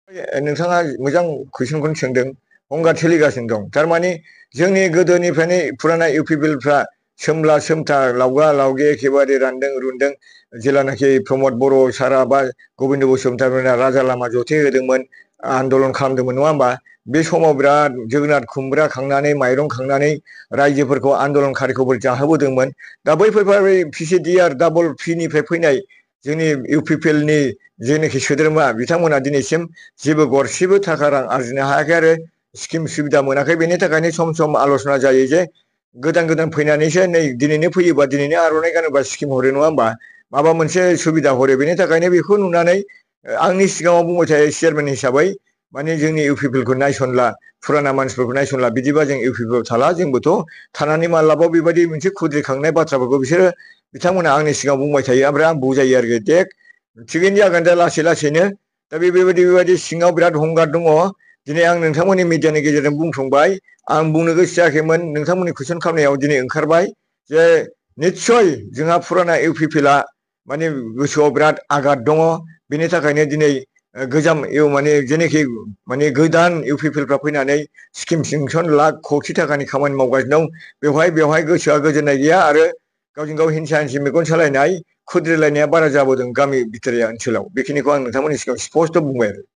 नोंथाङा मोजां कुइसनखौनो सोंदों। गंगार सोलिगासिनो दं। थारमाने जोंनि गोदोनिफ्रायनो फुराना इउपिपिएलफ्रा सोमला सोमथा लावगा लावगे एखेबारे रानदों रुनदों जेलानाखि प्रमद बर' सारा बा गबिन्द बसुमतारी राजा लामा जथाय होदोंमोन आन्दलन खालामदोंमोन नङा होमबा? बे समाव बिराद जोगोनार खुमब्रा खांनानै माइरं खांनानै रायजोफोरखौ आन्दलनकारिखौ जाहोबोदोंमोन। दा बैफोर पिसिडि आरो डाबल पिनिफ्राय फैनाय जोंनि इउपिपिएलनि जेनाखि सोद्रोमा बिथांमोना दिनैसिम जेबो गरसेबो थाखा रां आरजिनो हायाखै आरो स्किम सुबिदा मोनाखै। बेनि थाखायनो सम सम आल'सना जायो जे गोदान गोदान फैनानैसो नै दिनैनो फैयोबा दिनैनो आर'नाइ गानोबा स्किम हरो नङा होमबा? माबा मोनसे सुबिदा हरो। बेनि थाखायनो बेखौ नुनानै आंनि सिगाङाव बुंबाय थायो चेयारमेन हिसाबै माने जोंनि इउपिपिएलखौ नायसनला फुराना मानसिफोरखौ नायसनला बिदिबा जों इउपिपिएल थाला जोंबोथ' थानानै मालाबा बेबायदि मोनसे खुद्रिखांनाय बाथ्राफोरखौ बिसोरो बिथांमोना आंनि सिगाङाव बुंबाय थायो। ओमफ्राय आं बुजायो आरोखि दे थिगैनो जागोन दा लासै लासैनो। दा बेबायदि सिङाव बिराद हंगार दङ। दिनै आं नोंथांमोननि मिडियानि गेजेरजों बुंफ्लांबाय। आं बुंनो गोसो जायाखैमोन नोंथांमोननि कुइसन खालामनायाव दिनै ओंखारबाय जे निस्सय जोंहा फुराना इउपिपिएलआ माने गोसोआव बिराद आघात दङ। बेनि थाखायनो दिनै गोजाम माने जेनाखि माने गोदान इउपिपिएलफ्रा फैनानै स्किम सेंसन लाख कौटि थाखानि खामानि मावगासिनो दं। बेवहाय गोसोआ गोजोननाय गैया आरो गावजों गाव हिंसा हिंसि मेगन सालायनाय खुद्रिलायनाया बारा जाबोदों गामि भिथोरिया ओनसोलाव। बेखिनिखौ आं नोंथांमोननि सिगाङाव स्पस्ट' बुंबाय आरो।